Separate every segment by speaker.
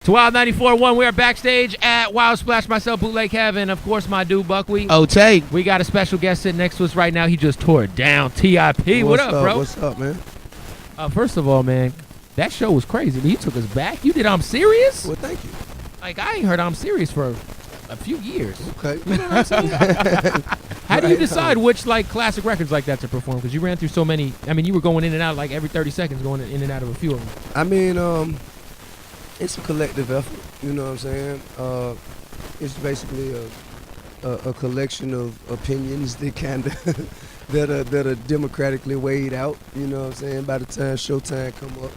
Speaker 1: To Wild 94.1, we are backstage at Wild Splash. Myself, Bootleg Kev, and of course my dude Buckwheat.
Speaker 2: Oh, take.
Speaker 1: We got a special guest sitting next to us right now. He just tore it down. T.I.P. What up, bro?
Speaker 3: What's up, man?
Speaker 1: First of all, man, that show was crazy. You took us back. You did I'm Serious?
Speaker 3: Well, thank you.
Speaker 1: Like, I ain't heard I'm Serious for a few years.
Speaker 3: Okay.
Speaker 1: You know what I'm saying? How do you decide which, like, classic records like that to perform? Because you ran through so many. I mean, you were going in and out, like, every 30 seconds, going in and out of a few of them.
Speaker 3: I mean, it's a collective effort. You know what I'm saying? It's basically a collection of opinions that kind of that are democratically weighed out. You know what I'm saying? By the time showtime come up,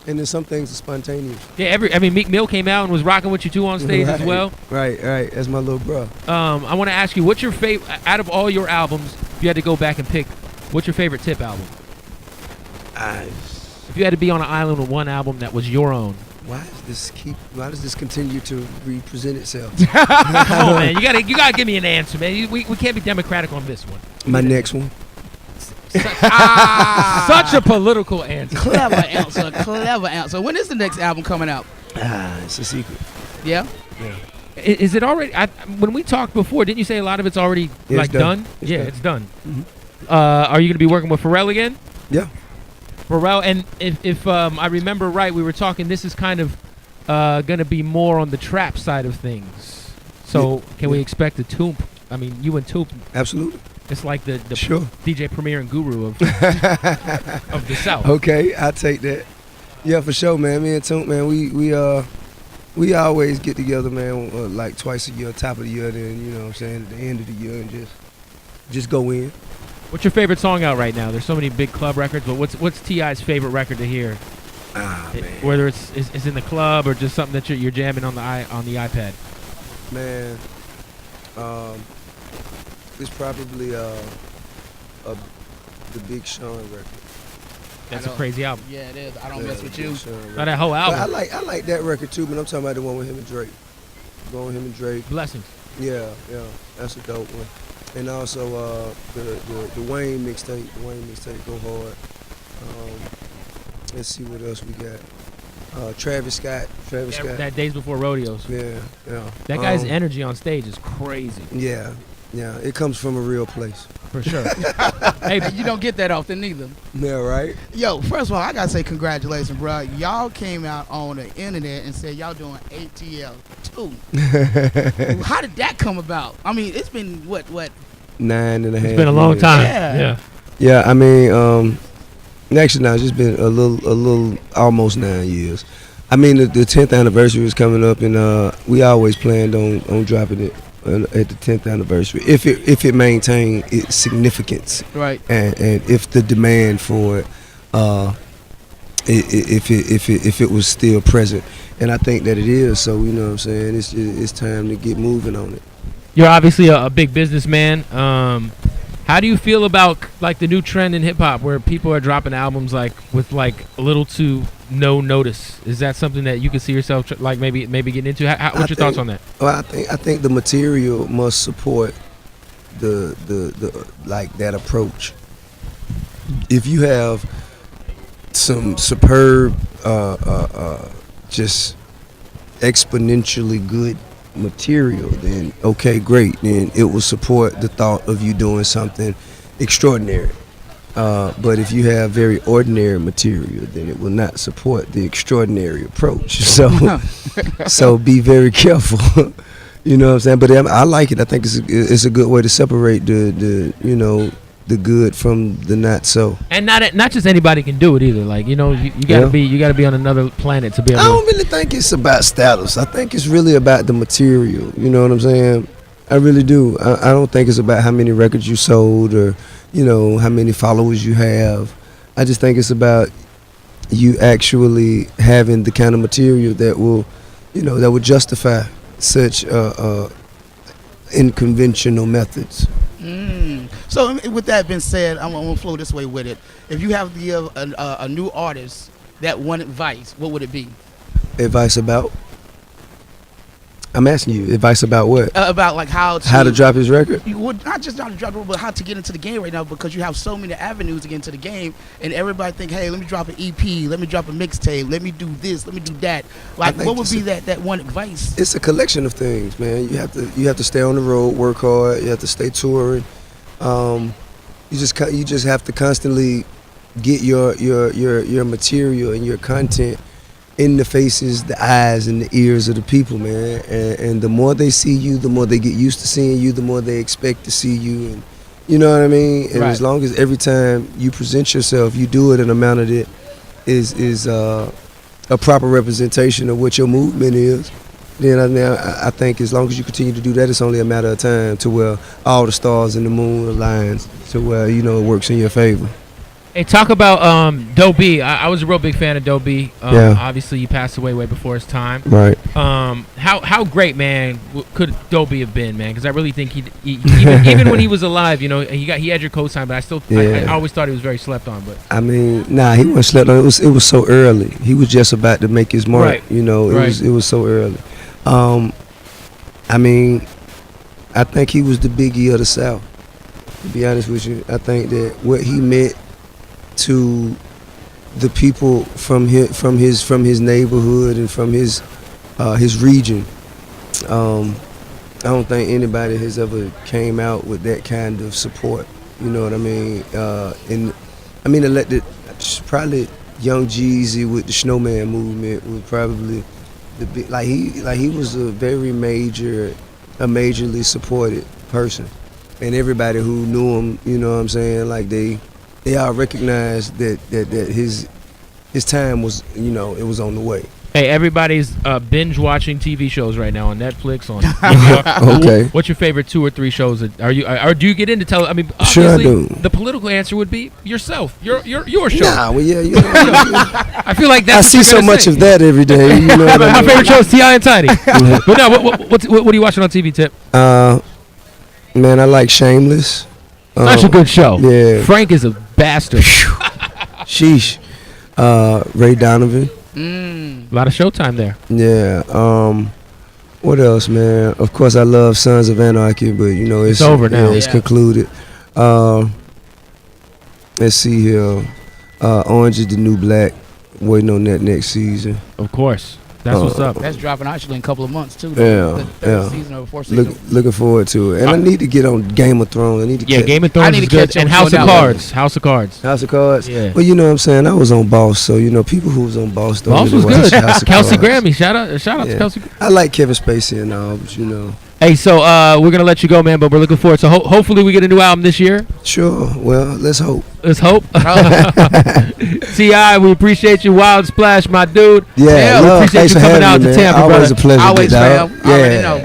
Speaker 3: and then some things are spontaneous.
Speaker 1: Yeah, Meek Mill came out and was rocking with you too on stage as well.
Speaker 3: Right. That's my little bro.
Speaker 1: I want to ask you, what's your favorite out of all your albums? If you had to go back and pick, what's your favorite Tip album? If you had to be on an island with one album that was your own.
Speaker 3: Why does this continue to represent itself?
Speaker 1: Come on, man. You gotta give me an answer, man. We can't be democratic on this one.
Speaker 3: My next one.
Speaker 1: Such a political answer.
Speaker 2: Clever answer. When is the next album coming out?
Speaker 3: It's a secret.
Speaker 2: Yeah?
Speaker 3: Yeah.
Speaker 1: Is it already? When we talked before, didn't you say a lot of it's already done? It's done.
Speaker 3: Mm-hmm.
Speaker 1: Are you gonna be working with Pharrell again?
Speaker 3: Yeah.
Speaker 1: Pharrell, and if I remember right, we were talking. This is kind of gonna be more on the trap side of things. So can we expect a Toomp? I mean, you and Toomp.
Speaker 3: Absolutely.
Speaker 1: It's like the
Speaker 3: sure.
Speaker 1: DJ Premier and Guru of the South.
Speaker 3: Okay, I take that. Yeah, for sure, man. Me and Toomp, man, we always get together, man, like twice a year, top of the year, then you know what I'm saying, at the end of the year, and just go in.
Speaker 1: What's your favorite song out right now? There's so many big club records, but what's T.I.'s favorite record to hear?
Speaker 3: Man.
Speaker 1: Whether it's in the club or just something that you're jamming on the iPad.
Speaker 3: Man, it's probably the Big Sean record.
Speaker 1: That's a crazy album.
Speaker 2: Yeah, it is. I don't mess with you.
Speaker 1: Not that whole album.
Speaker 3: But I like that record too, but I'm talking about the one with him and Drake. Going with him and Drake.
Speaker 1: Blessings.
Speaker 3: Yeah, that's a dope one. And also the Wayne mixtape. The Wayne mixtape go hard. Let's see what else we got. Travis Scott.
Speaker 1: That Days Before Rodeos.
Speaker 3: Yeah.
Speaker 1: That guy's energy on stage is crazy.
Speaker 3: Yeah. It comes from a real place.
Speaker 1: For sure. Hey,
Speaker 2: you don't get that often either.
Speaker 3: Yeah, right?
Speaker 2: Yo, first of all, I gotta say congratulations, bro. Y'all came out on the internet and said y'all doing ATL 2. How did that come about? I mean, it's been what?
Speaker 3: 9.5
Speaker 1: It's been a long
Speaker 3: years.
Speaker 1: time.
Speaker 3: Yeah, I mean, actually now it's just been a little almost 9 years. I mean, the 10th anniversary is coming up, and we always planned on dropping it at the 10th anniversary if it maintained its significance,
Speaker 2: right?
Speaker 3: And if the demand for it, if it was still present, and I think that it is. So you know what I'm saying, it's time to get moving on it.
Speaker 1: You're obviously a big businessman. How do you feel about like the new trend in hip hop where people are dropping albums like with like a little to no notice? Is that something that you can see yourself like maybe getting into? What's your thoughts on that?
Speaker 3: Well, I think the material must support the like that approach. If you have some superb, just exponentially good material, then okay, great. Then it will support the thought of you doing something extraordinary. But if you have very ordinary material, then it will not support the extraordinary approach. So be very careful. You know what I'm saying? But I like it. I think it's a good way to separate the good from the not so.
Speaker 1: And not just anybody can do it either. Like you gotta be on another planet to be able.
Speaker 3: I don't really think it's about status. I think it's really about the material. You know what I'm saying? I really do. I don't think it's about how many records you sold or how many followers you have. I just think it's about you actually having the kind of material that will justify such unconventional methods.
Speaker 2: So with that being said, I'm gonna flow this way with it. If you have to give a new artist that one advice, what would it be?
Speaker 3: Advice about? I'm asking you advice about what?
Speaker 2: About like how to
Speaker 3: drop his record?
Speaker 2: You would not just how to drop it, but how to get into the game right now, because you have so many avenues to get into the game, and everybody think, hey, let me drop an EP, let me drop a mixtape, let me do this, let me do that. Like, what would be that one advice?
Speaker 3: It's a collection of things, man. You have to stay on the road, work hard. You have to stay touring. You just have to constantly get your material and your content in the faces, the eyes, and the ears of the people, man. And the more they see you, the more they get used to seeing you, the more they expect to see you. And you know what I mean? And as long as every time you present yourself, you do it in a manner that is a proper representation of what your movement is, then I think as long as you continue to do that, it's only a matter of time to where all the stars in the moon aligns to where, you know, it works in your favor.
Speaker 1: Hey, talk about Doe B. I was a real big fan of Doe B. Obviously, he passed away way before his time.
Speaker 3: Right.
Speaker 1: How great, man, could Doe B have been, man? Because I really think he even when he was alive, you know, he had your cosign, but I always thought he was very slept on. But
Speaker 3: I mean, nah, he wasn't slept on. It was so early. He was just about to make his mark.
Speaker 1: Right.
Speaker 3: You know, it was so early. I mean, I think he was the Biggie of the South. To be honest with you, I think that what he meant to the people from his neighborhood and from his region, I don't think anybody has ever came out with that kind of support. You know what I mean? And I mean, probably Young Jeezy with the Snowman movement was probably the big. Like he was a very majorly supported person, and everybody who knew him, you know what I'm saying, like they all recognized that his time was, you know, it was on the way.
Speaker 1: Hey, everybody's binge watching TV shows right now on Netflix.
Speaker 3: Okay.
Speaker 1: What's your favorite 2 or 3 shows? Or do you get into I mean, obviously,
Speaker 3: sure I do.
Speaker 1: The political answer would be yourself. Your show.
Speaker 3: Nah, well, yeah, you know,
Speaker 1: I feel like that's.
Speaker 3: I see so much of that every day. You know what I
Speaker 1: My
Speaker 3: mean?
Speaker 1: favorite show is T.I. and Tiny. But no, what are you watching on TV, Tip?
Speaker 3: Man, I like Shameless.
Speaker 1: Such a good show.
Speaker 3: Yeah.
Speaker 1: Frank is a bastard.
Speaker 3: Sheesh. Ray Donovan.
Speaker 1: A lot of Showtime there.
Speaker 3: Yeah. What else, man? Of course, I love Sons of Anarchy, but you know it's over now. It's concluded. Let's see here. Orange is the New Black. Waiting on that next season.
Speaker 1: Of course. That's what's up.
Speaker 2: That's dropping actually in a couple of months too.
Speaker 3: The third
Speaker 2: season or fourth season.
Speaker 3: Looking forward to it. And I need to get on Game of Thrones. I need to
Speaker 1: Game of Thrones is good. And House of Cards.
Speaker 3: House of Cards.
Speaker 1: Yeah.
Speaker 3: Well, you know what I'm saying? I was on Boss, so you know people who was on Boss don't
Speaker 1: Boss
Speaker 3: really
Speaker 1: was
Speaker 3: watch
Speaker 1: good.
Speaker 3: House of
Speaker 1: Kelsey
Speaker 3: Cards.
Speaker 1: Grammy. Shout out to Kelsey.
Speaker 3: I like Kevin Spacey and all, but you know.
Speaker 1: Hey, so we're gonna let you go, man, but we're looking forward. So hopefully we get a new album this year.
Speaker 3: Sure. Well, let's hope.
Speaker 1: Let's hope. T.I., we appreciate you. Wild Splash, my dude.
Speaker 3: Yeah,
Speaker 1: we appreciate you coming out to Tampa,
Speaker 3: Always
Speaker 1: brother.
Speaker 3: a pleasure.
Speaker 2: Always, fam. I already know.